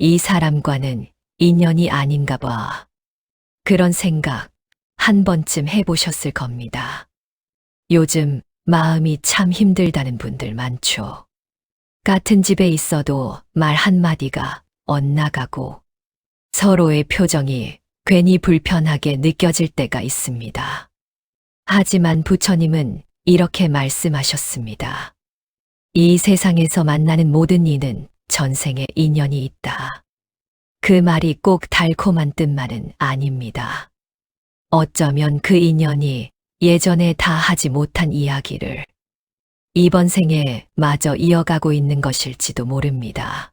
이 사람과는 인연이 아닌가 봐. 그런 생각 한 번쯤 해보셨을 겁니다. 요즘 마음이 참 힘들다는 분들 많죠. 같은 집에 있어도 말 한마디가 엇나가고 서로의 표정이 괜히 불편하게 느껴질 때가 있습니다. 하지만 부처님은 이렇게 말씀하셨습니다. 이 세상에서 만나는 모든 이는 전생에 인연이 있다. 그 말이 꼭 달콤한 뜻만은 아닙니다. 어쩌면 그 인연이 예전에 다 하지 못한 이야기를 이번 생에 마저 이어가고 있는 것일지도 모릅니다.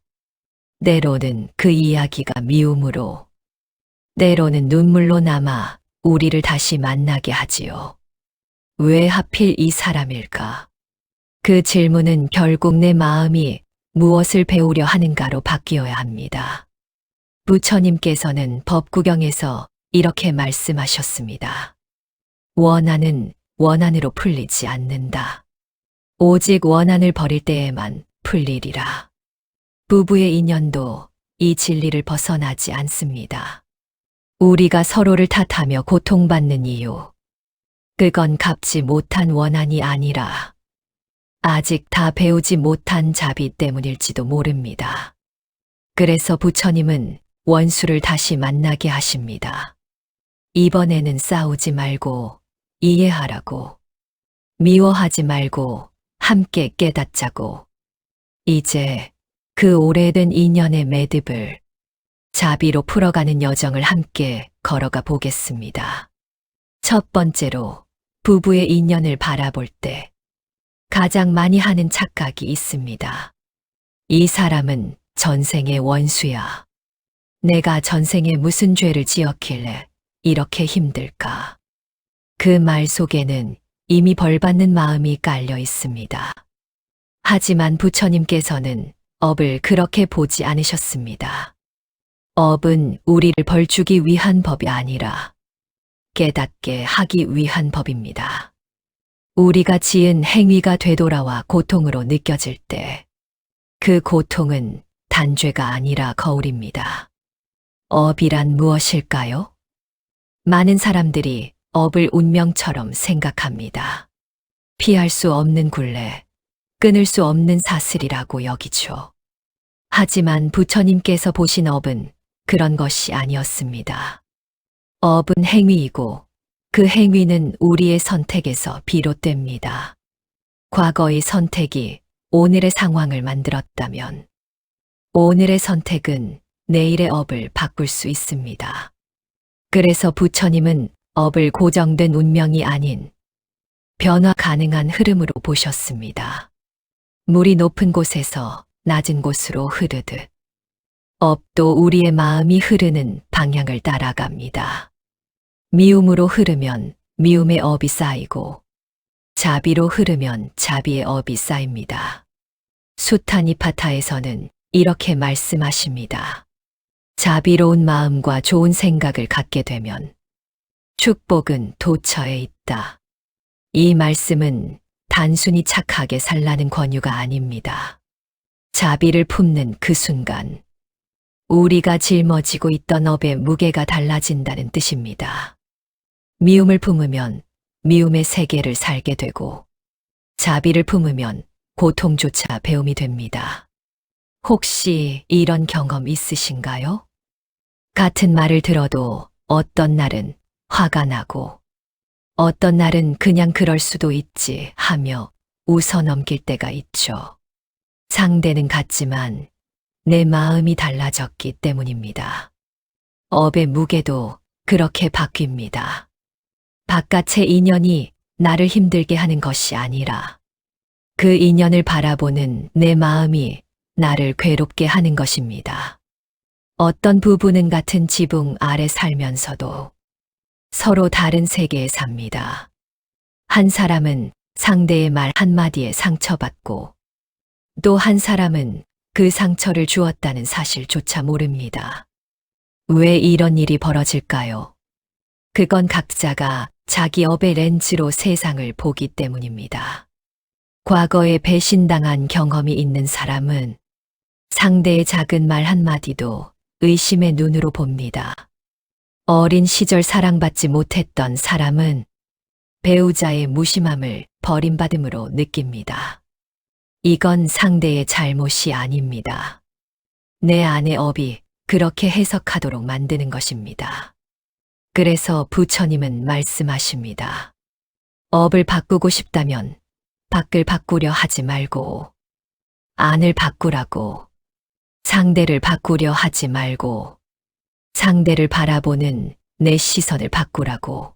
때로는 그 이야기가 미움으로, 때로는 눈물로 남아 우리를 다시 만나게 하지요. 왜 하필 이 사람일까? 그 질문은 결국 내 마음이 무엇을 배우려 하는가로 바뀌어야 합니다. 부처님께서는 법구경에서 이렇게 말씀하셨습니다. 원한은 원한으로 풀리지 않는다. 오직 원한을 버릴 때에만 풀리리라. 부부의 인연도 이 진리를 벗어나지 않습니다. 우리가 서로를 탓하며 고통받는 이유, 그건 갚지 못한 원한이 아니라 아직 다 배우지 못한 자비 때문일지도 모릅니다. 그래서 부처님은 원수를 다시 만나게 하십니다. 이번에는 싸우지 말고 이해하라고, 미워하지 말고 함께 깨닫자고, 이제 그 오래된 인연의 매듭을 자비로 풀어가는 여정을 함께 걸어가 보겠습니다. 첫 번째로 부부의 인연을 바라볼 때 가장 많이 하는 착각이 있습니다. 이 사람은 전생의 원수야. 내가 전생에 무슨 죄를 지었길래 이렇게 힘들까? 그 말 속에는 이미 벌받는 마음이 깔려 있습니다. 하지만 부처님께서는 업을 그렇게 보지 않으셨습니다. 업은 우리를 벌주기 위한 법이 아니라 깨닫게 하기 위한 법입니다. 우리가 지은 행위가 되돌아와 고통으로 느껴질 때 그 고통은 단죄가 아니라 거울입니다. 업이란 무엇일까요? 많은 사람들이 업을 운명처럼 생각합니다. 피할 수 없는 굴레, 끊을 수 없는 사슬이라고 여기죠. 하지만 부처님께서 보신 업은 그런 것이 아니었습니다. 업은 행위이고 그 행위는 우리의 선택에서 비롯됩니다. 과거의 선택이 오늘의 상황을 만들었다면 오늘의 선택은 내일의 업을 바꿀 수 있습니다. 그래서 부처님은 업을 고정된 운명이 아닌 변화 가능한 흐름으로 보셨습니다. 물이 높은 곳에서 낮은 곳으로 흐르듯 업도 우리의 마음이 흐르는 방향을 따라갑니다. 미움으로 흐르면 미움의 업이 쌓이고 자비로 흐르면 자비의 업이 쌓입니다. 수타니파타에서는 이렇게 말씀하십니다. 자비로운 마음과 좋은 생각을 갖게 되면 축복은 도처에 있다. 이 말씀은 단순히 착하게 살라는 권유가 아닙니다. 자비를 품는 그 순간 우리가 짊어지고 있던 업의 무게가 달라진다는 뜻입니다. 미움을 품으면 미움의 세계를 살게 되고 자비를 품으면 고통조차 배움이 됩니다. 혹시 이런 경험 있으신가요? 같은 말을 들어도 어떤 날은 화가 나고 어떤 날은 그냥 그럴 수도 있지 하며 웃어 넘길 때가 있죠. 상대는 같지만 내 마음이 달라졌기 때문입니다. 업의 무게도 그렇게 바뀝니다. 바깥의 인연이 나를 힘들게 하는 것이 아니라 그 인연을 바라보는 내 마음이 나를 괴롭게 하는 것입니다. 어떤 부부는 같은 지붕 아래 살면서도 서로 다른 세계에 삽니다. 한 사람은 상대의 말 한마디에 상처받고 또 한 사람은 그 상처를 주었다는 사실조차 모릅니다. 왜 이런 일이 벌어질까요? 그건 각자가 자기 업의 렌즈로 세상을 보기 때문입니다. 과거에 배신당한 경험이 있는 사람은 상대의 작은 말 한마디도 의심의 눈으로 봅니다. 어린 시절 사랑받지 못했던 사람은 배우자의 무심함을 버림받음으로 느낍니다. 이건 상대의 잘못이 아닙니다. 내 안의 업이 그렇게 해석하도록 만드는 것입니다. 그래서 부처님은 말씀하십니다. 업을 바꾸고 싶다면 밖을 바꾸려 하지 말고, 안을 바꾸라고, 상대를 바꾸려 하지 말고, 상대를 바라보는 내 시선을 바꾸라고.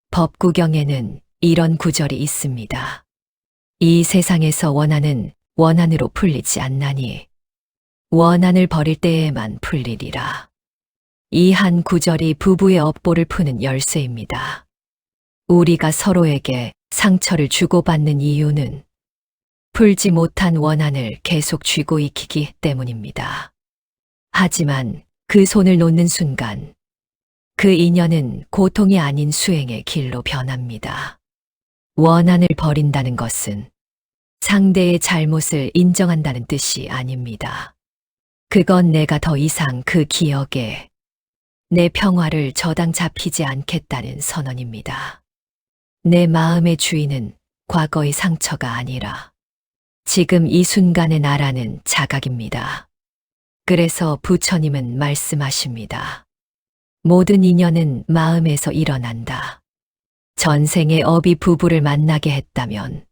법구경에는 이런 구절이 있습니다. 이 세상에서 원한은 원한으로 풀리지 않나니 원한을 버릴 때에만 풀리리라. 이 한 구절이 부부의 업보를 푸는 열쇠입니다. 우리가 서로에게 상처를 주고받는 이유는 풀지 못한 원한을 계속 쥐고 익히기 때문입니다. 하지만 그 손을 놓는 순간 그 인연은 고통이 아닌 수행의 길로 변합니다. 원한을 버린다는 것은 상대의 잘못을 인정한다는 뜻이 아닙니다. 그건 내가 더 이상 그 기억에 내 평화를 저당 잡히지 않겠다는 선언입니다. 내 마음의 주인은 과거의 상처가 아니라 지금 이 순간의 나라는 자각입니다. 그래서 부처님은 말씀하십니다. 모든 인연은 마음에서 일어난다. 전생의 업이 부부를 만나게 했다면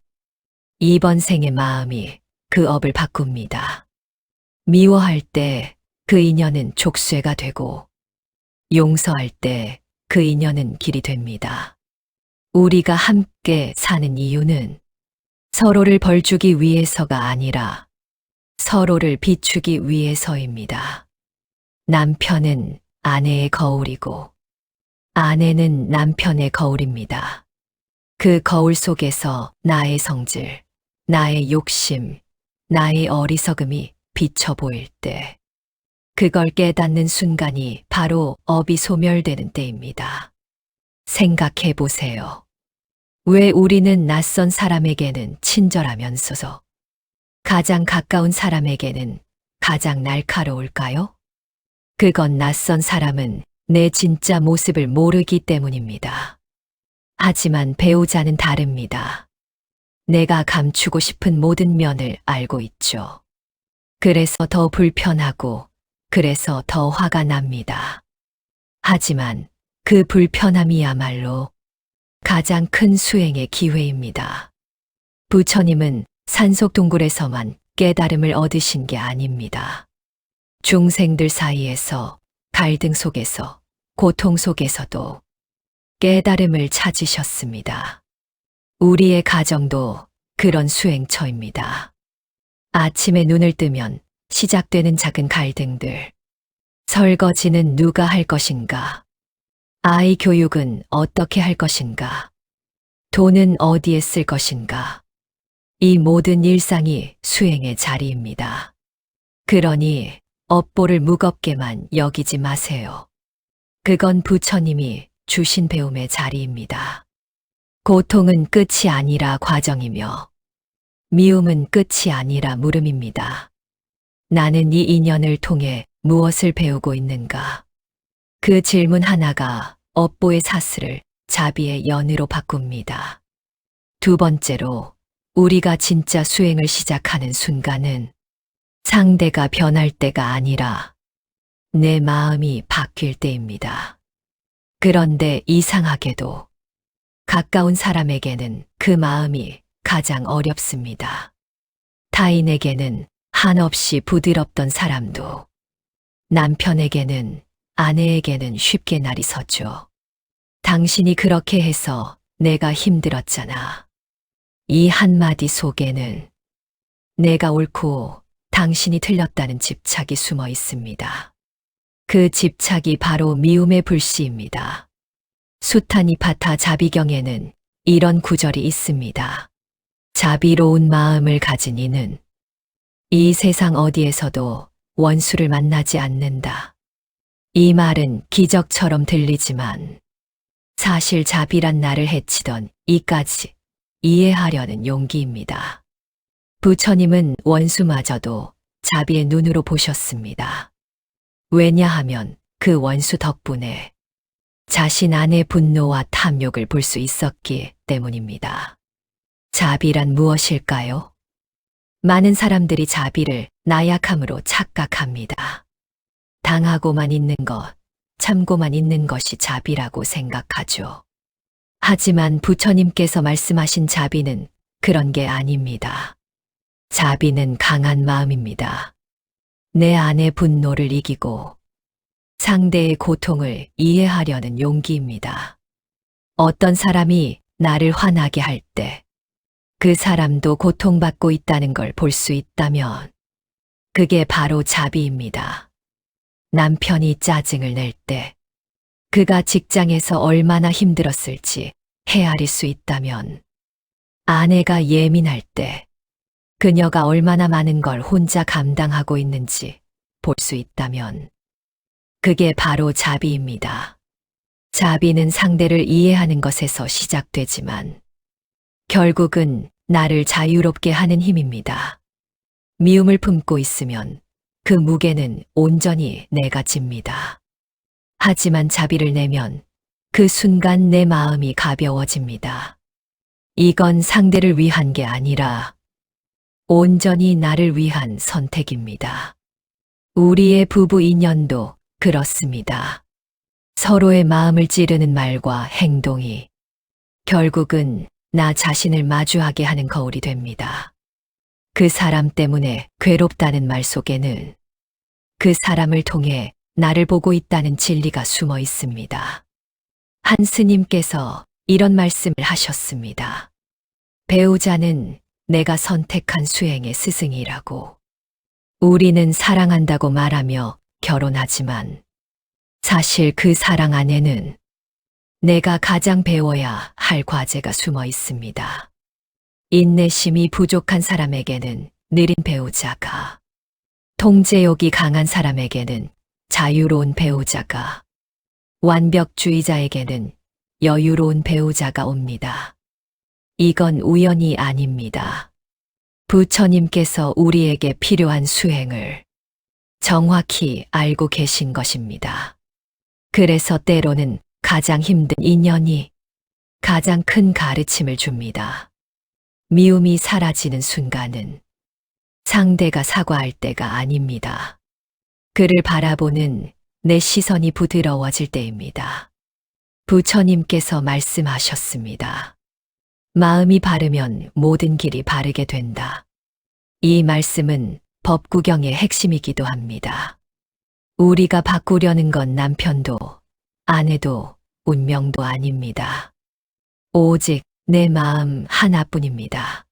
이번 생의 마음이 그 업을 바꿉니다. 미워할 때 그 인연은 족쇄가 되고 용서할 때 그 인연은 길이 됩니다. 우리가 함께 사는 이유는 서로를 벌주기 위해서가 아니라 서로를 비추기 위해서입니다. 남편은 아내의 거울이고 아내는 남편의 거울입니다. 그 거울 속에서 나의 성질, 나의 욕심, 나의 어리석음이 비쳐 보일 때, 그걸 깨닫는 순간이 바로 업이 소멸되는 때입니다. 생각해 보세요. 왜 우리는 낯선 사람에게는 친절하면서도 가장 가까운 사람에게는 가장 날카로울까요? 그건 낯선 사람은 내 진짜 모습을 모르기 때문입니다. 하지만 배우자는 다릅니다. 내가 감추고 싶은 모든 면을 알고 있죠. 그래서 더 불편하고, 그래서 더 화가 납니다. 하지만 그 불편함이야말로 가장 큰 수행의 기회입니다. 부처님은 산속동굴에서만 깨달음을 얻으신 게 아닙니다. 중생들 사이에서, 갈등 속에서, 고통 속에서도 깨달음을 찾으셨습니다. 우리의 가정도 그런 수행처입니다. 아침에 눈을 뜨면 시작되는 작은 갈등들. 설거지는 누가 할 것인가? 아이 교육은 어떻게 할 것인가? 돈은 어디에 쓸 것인가? 이 모든 일상이 수행의 자리입니다. 그러니 업보를 무겁게만 여기지 마세요. 그건 부처님이 주신 배움의 자리입니다. 고통은 끝이 아니라 과정이며 미움은 끝이 아니라 물음입니다. 나는 이 인연을 통해 무엇을 배우고 있는가? 그 질문 하나가 업보의 사슬을 자비의 연으로 바꿉니다. 두 번째로, 우리가 진짜 수행을 시작하는 순간은 상대가 변할 때가 아니라 내 마음이 바뀔 때입니다. 그런데 이상하게도 가까운 사람에게는 그 마음이 가장 어렵습니다. 타인에게는 한없이 부드럽던 사람도 남편에게는, 아내에게는 쉽게 날이 서죠. 당신이 그렇게 해서 내가 힘들었잖아. 이 한마디 속에는 내가 옳고 당신이 틀렸다는 집착이 숨어 있습니다. 그 집착이 바로 미움의 불씨입니다. 수타니파타 자비경에는 이런 구절이 있습니다. 자비로운 마음을 가진 이는 이 세상 어디에서도 원수를 만나지 않는다. 이 말은 기적처럼 들리지만 사실 자비란 나를 해치던 이까지 이해하려는 용기입니다. 부처님은 원수마저도 자비의 눈으로 보셨습니다. 왜냐하면 그 원수 덕분에 자신 안의 분노와 탐욕을 볼 수 있었기 때문입니다. 자비란 무엇일까요? 많은 사람들이 자비를 나약함으로 착각합니다. 당하고만 있는 것, 참고만 있는 것이 자비라고 생각하죠. 하지만 부처님께서 말씀하신 자비는 그런 게 아닙니다. 자비는 강한 마음입니다. 내 안의 분노를 이기고 상대의 고통을 이해하려는 용기입니다. 어떤 사람이 나를 화나게 할 때 그 사람도 고통받고 있다는 걸 볼 수 있다면 그게 바로 자비입니다. 남편이 짜증을 낼 때 그가 직장에서 얼마나 힘들었을지 헤아릴 수 있다면, 아내가 예민할 때 그녀가 얼마나 많은 걸 혼자 감당하고 있는지 볼 수 있다면 그게 바로 자비입니다. 자비는 상대를 이해하는 것에서 시작되지만 결국은 나를 자유롭게 하는 힘입니다. 미움을 품고 있으면 그 무게는 온전히 내가 집니다. 하지만 자비를 내면 그 순간 내 마음이 가벼워집니다. 이건 상대를 위한 게 아니라 온전히 나를 위한 선택입니다. 우리의 부부 인연도 그렇습니다. 서로의 마음을 찌르는 말과 행동이 결국은 나 자신을 마주하게 하는 거울이 됩니다. 그 사람 때문에 괴롭다는 말 속에는 그 사람을 통해 나를 보고 있다는 진리가 숨어 있습니다. 한 스님께서 이런 말씀을 하셨습니다. 배우자는 내가 선택한 수행의 스승이라고. 우리는 사랑한다고 말하며 결혼하지만 사실 그 사랑 안에는 내가 가장 배워야 할 과제가 숨어 있습니다. 인내심이 부족한 사람에게는 느린 배우자가, 통제욕이 강한 사람에게는 자유로운 배우자가, 완벽주의자에게는 여유로운 배우자가 옵니다. 이건 우연이 아닙니다. 부처님께서 우리에게 필요한 수행을 정확히 알고 계신 것입니다. 그래서 때로는 가장 힘든 인연이 가장 큰 가르침을 줍니다. 미움이 사라지는 순간은 상대가 사과할 때가 아닙니다. 그를 바라보는 내 시선이 부드러워질 때입니다. 부처님께서 말씀하셨습니다. 마음이 바르면 모든 길이 바르게 된다. 이 말씀은 법구경의 핵심이기도 합니다. 우리가 바꾸려는 건 남편도 아내도 운명도 아닙니다. 오직 내 마음 하나뿐입니다.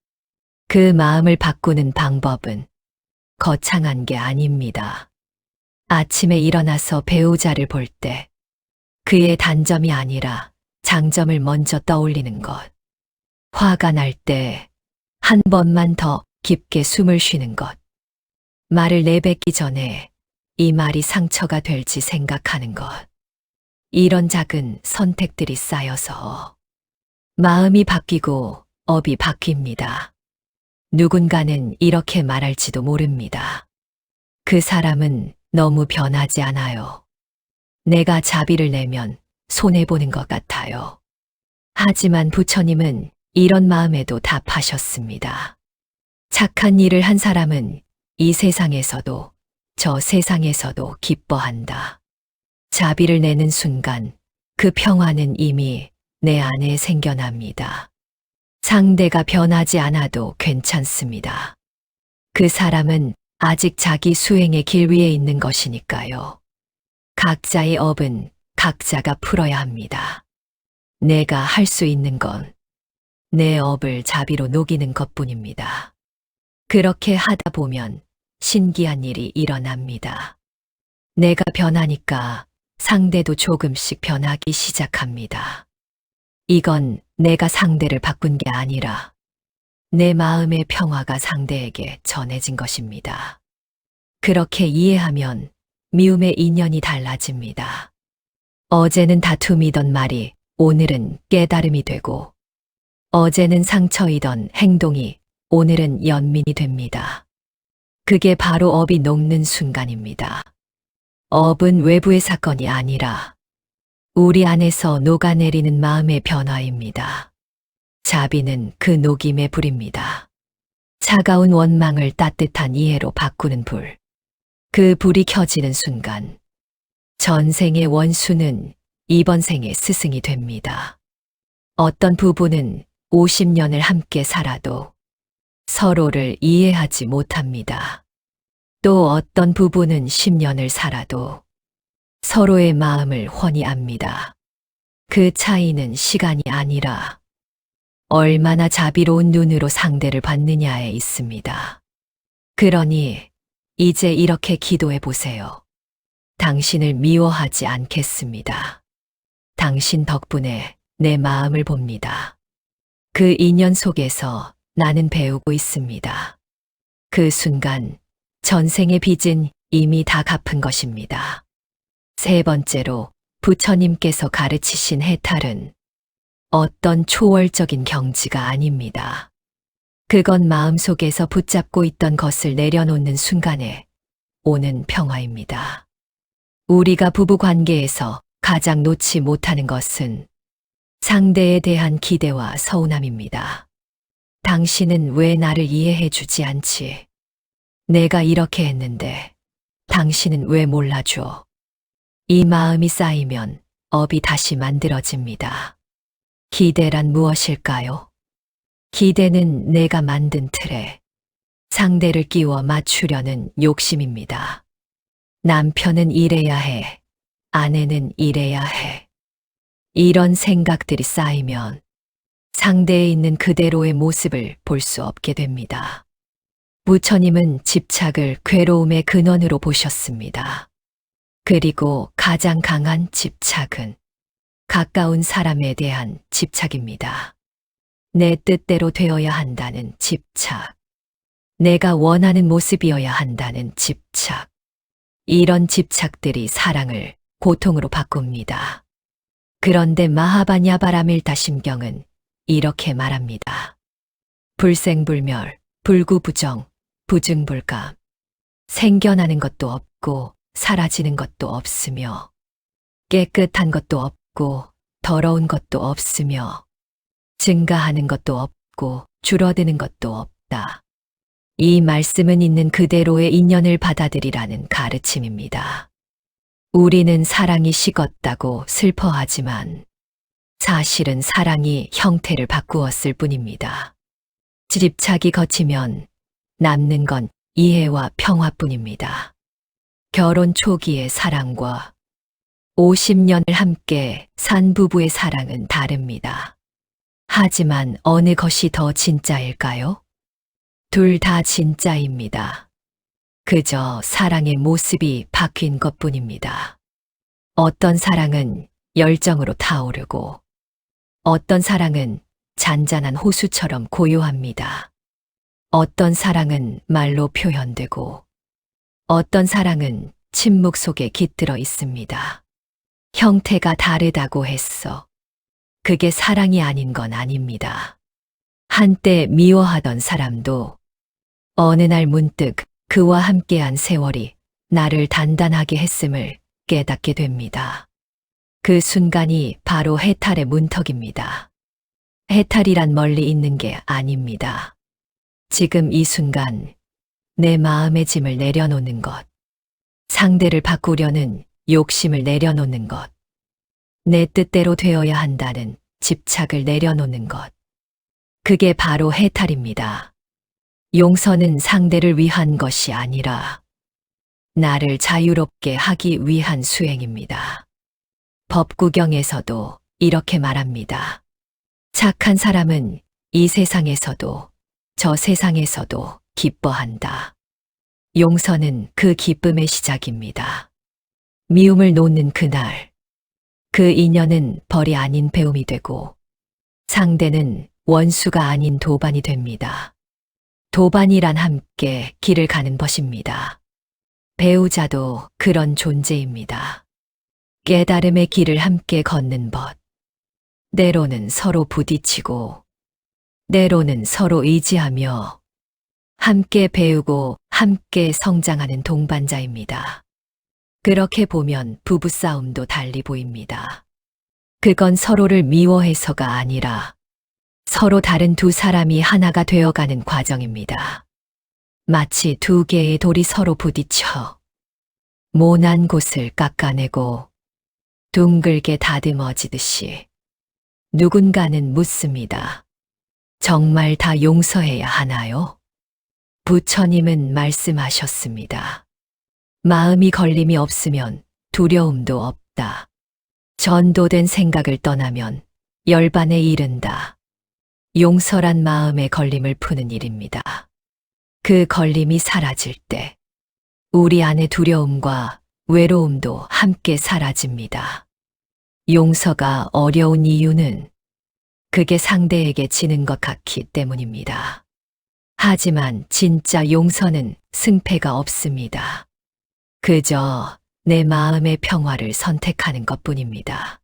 그 마음을 바꾸는 방법은 거창한 게 아닙니다. 아침에 일어나서 배우자를 볼 때 그의 단점이 아니라 장점을 먼저 떠올리는 것. 화가 날 때 한 번만 더 깊게 숨을 쉬는 것. 말을 내뱉기 전에 이 말이 상처가 될지 생각하는 것. 이런 작은 선택들이 쌓여서 마음이 바뀌고 업이 바뀝니다. 누군가는 이렇게 말할지도 모릅니다. 그 사람은 너무 변하지 않아요. 내가 자비를 내면 손해보는 것 같아요. 하지만 부처님은 이런 마음에도 답하셨습니다. 착한 일을 한 사람은 이 세상에서도 저 세상에서도 기뻐한다. 자비를 내는 순간 그 평화는 이미 내 안에 생겨납니다. 상대가 변하지 않아도 괜찮습니다. 그 사람은 아직 자기 수행의 길 위에 있는 것이니까요. 각자의 업은 각자가 풀어야 합니다. 내가 할 수 있는 건 내 업을 자비로 녹이는 것뿐입니다. 그렇게 하다 보면 신기한 일이 일어납니다. 내가 변하니까 상대도 조금씩 변하기 시작합니다. 이건 내가 상대를 바꾼 게 아니라 내 마음의 평화가 상대에게 전해진 것입니다. 그렇게 이해하면 미움의 인연이 달라집니다. 어제는 다툼이던 말이 오늘은 깨달음이 되고, 어제는 상처이던 행동이 오늘은 연민이 됩니다. 그게 바로 업이 녹는 순간입니다. 업은 외부의 사건이 아니라 우리 안에서 녹아내리는 마음의 변화입니다. 자비는 그 녹임의 불입니다. 차가운 원망을 따뜻한 이해로 바꾸는 불. 그 불이 켜지는 순간 전생의 원수는 이번 생의 스승이 됩니다. 어떤 부부는 50년을 함께 살아도 서로를 이해하지 못합니다. 또 어떤 부부는 10년을 살아도 서로의 마음을 훤히 압니다. 그 차이는 시간이 아니라 얼마나 자비로운 눈으로 상대를 봤느냐에 있습니다. 그러니 이제 이렇게 기도해 보세요. 당신을 미워하지 않겠습니다. 당신 덕분에 내 마음을 봅니다. 그 인연 속에서 나는 배우고 있습니다. 그 순간 전생의 빚은 이미 다 갚은 것입니다. 세 번째로 부처님께서 가르치신 해탈은 어떤 초월적인 경지가 아닙니다. 그건 마음속에서 붙잡고 있던 것을 내려놓는 순간에 오는 평화입니다. 우리가 부부 관계에서 가장 놓지 못하는 것은 상대에 대한 기대와 서운함입니다. 당신은 왜 나를 이해해 주지 않지? 내가 이렇게 했는데 당신은 왜 몰라줘? 이 마음이 쌓이면 업이 다시 만들어집니다. 기대란 무엇일까요? 기대는 내가 만든 틀에 상대를 끼워 맞추려는 욕심입니다. 남편은 이래야 해. 아내는 이래야 해. 이런 생각들이 쌓이면 상대에 있는 그대로의 모습을 볼 수 없게 됩니다. 부처님은 집착을 괴로움의 근원으로 보셨습니다. 그리고 가장 강한 집착은 가까운 사람에 대한 집착입니다. 내 뜻대로 되어야 한다는 집착. 내가 원하는 모습이어야 한다는 집착. 이런 집착들이 사랑을 고통으로 바꿉니다. 그런데 마하바냐바라밀타 심경은 이렇게 말합니다. 불생불멸, 불구부정, 부증불감. 생겨나는 것도 없고 사라지는 것도 없으며 깨끗한 것도 없고 더러운 것도 없으며 증가하는 것도 없고 줄어드는 것도 없다. 이 말씀은 있는 그대로의 인연을 받아들이라는 가르침입니다. 우리는 사랑이 식었다고 슬퍼하지만 사실은 사랑이 형태를 바꾸었을 뿐입니다. 집착이 거치면 남는 건 이해와 평화뿐입니다. 결혼 초기의 사랑과 50년을 함께 산 부부의 사랑은 다릅니다. 하지만 어느 것이 더 진짜일까요? 둘 다 진짜입니다. 그저 사랑의 모습이 바뀐 것뿐입니다. 어떤 사랑은 열정으로 타오르고 어떤 사랑은 잔잔한 호수처럼 고요합니다. 어떤 사랑은 말로 표현되고 어떤 사랑은 침묵 속에 깃들어 있습니다. 형태가 다르다고 했어. 그게 사랑이 아닌 건 아닙니다. 한때 미워하던 사람도 어느 날 문득 그와 함께한 세월이 나를 단단하게 했음을 깨닫게 됩니다. 그 순간이 바로 해탈의 문턱입니다. 해탈이란 멀리 있는 게 아닙니다. 지금 이 순간 내 마음의 짐을 내려놓는 것, 상대를 바꾸려는 욕심을 내려놓는 것, 내 뜻대로 되어야 한다는 집착을 내려놓는 것. 그게 바로 해탈입니다. 용서는 상대를 위한 것이 아니라 나를 자유롭게 하기 위한 수행입니다. 법구경에서도 이렇게 말합니다. 착한 사람은 이 세상에서도 저 세상에서도 기뻐한다. 용서는 그 기쁨의 시작입니다. 미움을 놓는 그날, 그 인연은 벌이 아닌 배움이 되고 상대는 원수가 아닌 도반이 됩니다. 도반이란 함께 길을 가는 것입니다. 배우자도 그런 존재입니다. 깨달음의 길을 함께 걷는 법. 때로는 서로 부딪히고, 때로는 서로 의지하며, 함께 배우고 함께 성장하는 동반자입니다. 그렇게 보면 부부싸움도 달리 보입니다. 그건 서로를 미워해서가 아니라 서로 다른 두 사람이 하나가 되어가는 과정입니다. 마치 두 개의 돌이 서로 부딪혀 모난 곳을 깎아내고 둥글게 다듬어지듯이 누군가는 묻습니다. 정말 다 용서해야 하나요? 부처님은 말씀하셨습니다. 마음이 걸림이 없으면 두려움도 없다. 전도된 생각을 떠나면 열반에 이른다. 용서란 마음의 걸림을 푸는 일입니다. 그 걸림이 사라질 때 우리 안의 두려움과 외로움도 함께 사라집니다. 용서가 어려운 이유는 그게 상대에게 지는 것 같기 때문입니다. 하지만 진짜 용서는 승패가 없습니다. 그저 내 마음의 평화를 선택하는 것뿐입니다.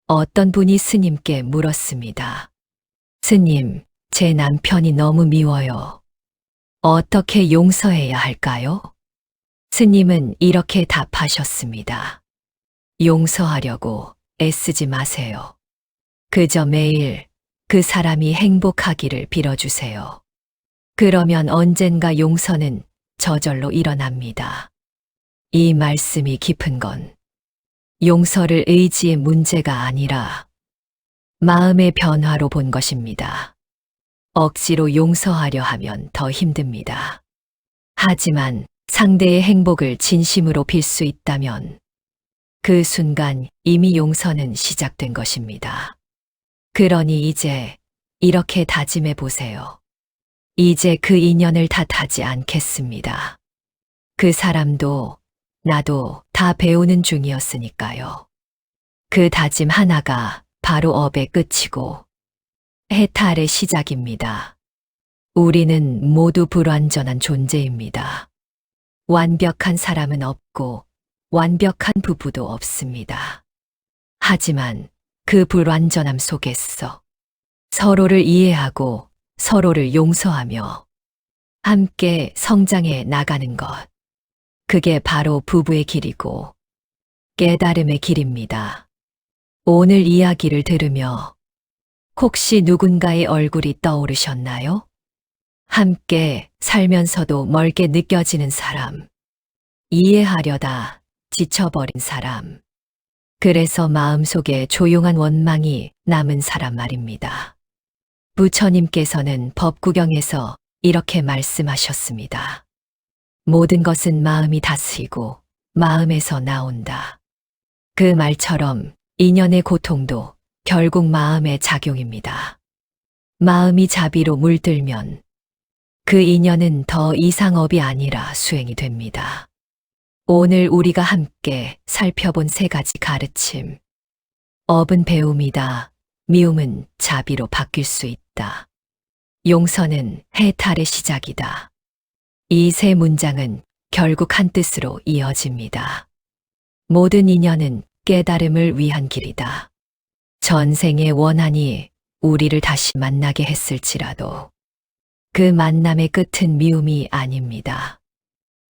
어떤 분이 스님께 물었습니다. 스님, 제 남편이 너무 미워요. 어떻게 용서해야 할까요? 스님은 이렇게 답하셨습니다. 용서하려고 애쓰지 마세요. 그저 매일 그 사람이 행복하기를 빌어주세요. 그러면 언젠가 용서는 저절로 일어납니다. 이 말씀이 깊은 건 용서를 의지의 문제가 아니라 마음의 변화로 본 것입니다. 억지로 용서하려 하면 더 힘듭니다. 하지만 상대의 행복을 진심으로 빌 수 있다면 그 순간 이미 용서는 시작된 것입니다. 그러니 이제 이렇게 다짐해 보세요. 이제 그 인연을 탓하지 않겠습니다. 그 사람도 나도 다 배우는 중이었으니까요. 그 다짐 하나가 바로 업의 끝이고 해탈의 시작입니다. 우리는 모두 불완전한 존재입니다. 완벽한 사람은 없고 완벽한 부부도 없습니다. 하지만 그 불완전함 속에서 서로를 이해하고 서로를 용서하며 함께 성장해 나가는 것. 그게 바로 부부의 길이고 깨달음의 길입니다. 오늘 이야기를 들으며 혹시 누군가의 얼굴이 떠오르셨나요? 함께 살면서도 멀게 느껴지는 사람, 이해하려다 지쳐버린 사람, 그래서 마음속에 조용한 원망이 남은 사람 말입니다. 부처님께서는 법구경에서 이렇게 말씀하셨습니다. 모든 것은 마음이 다스리고 마음에서 나온다. 그 말처럼 인연의 고통도 결국 마음의 작용입니다. 마음이 자비로 물들면 그 인연은 더 이상 업이 아니라 수행이 됩니다. 오늘 우리가 함께 살펴본 세 가지 가르침. 업은 배움이다. 미움은 자비로 바뀔 수 있다. 용서는 해탈의 시작이다. 이 세 문장은 결국 한 뜻으로 이어집니다. 모든 인연은 깨달음을 위한 길이다. 전생의 원한이 우리를 다시 만나게 했을지라도 그 만남의 끝은 미움이 아닙니다.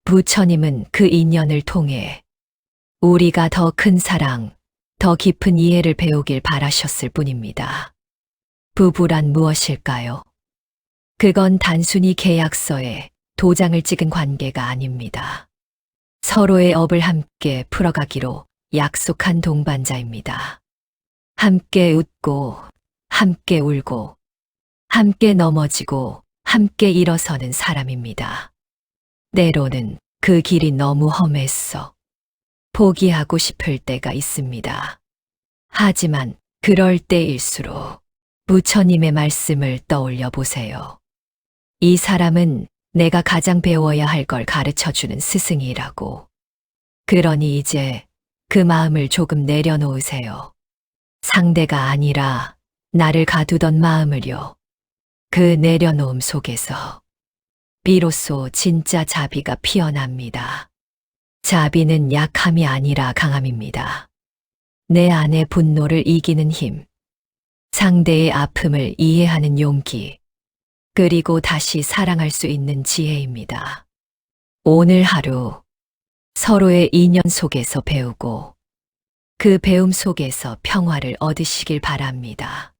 부처님은 그 인연을 통해 우리가 더 큰 사랑, 더 깊은 이해를 배우길 바라셨을 뿐입니다. 부부란 무엇일까요? 그건 단순히 계약서에 도장을 찍은 관계가 아닙니다. 서로의 업을 함께 풀어가기로 약속한 동반자입니다. 함께 웃고, 함께 울고, 함께 넘어지고, 함께 일어서는 사람입니다. 때로는 그 길이 너무 험했어 포기하고 싶을 때가 있습니다. 하지만 그럴 때일수록 부처님의 말씀을 떠올려 보세요. 이 사람은 내가 가장 배워야 할 걸 가르쳐주는 스승이라고. 그러니 이제 그 마음을 조금 내려놓으세요. 상대가 아니라 나를 가두던 마음을요. 그 내려놓음 속에서 비로소 진짜 자비가 피어납니다. 자비는 약함이 아니라 강함입니다. 내 안의 분노를 이기는 힘, 상대의 아픔을 이해하는 용기, 그리고 다시 사랑할 수 있는 지혜입니다. 오늘 하루 서로의 인연 속에서 배우고 그 배움 속에서 평화를 얻으시길 바랍니다.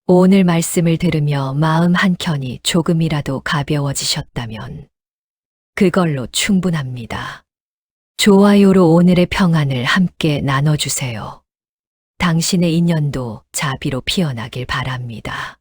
오늘 말씀을 들으며 마음 한켠이 조금이라도 가벼워지셨다면 그걸로 충분합니다. 좋아요로 오늘의 평안을 함께 나눠주세요. 당신의 인연도 자비로 피어나길 바랍니다.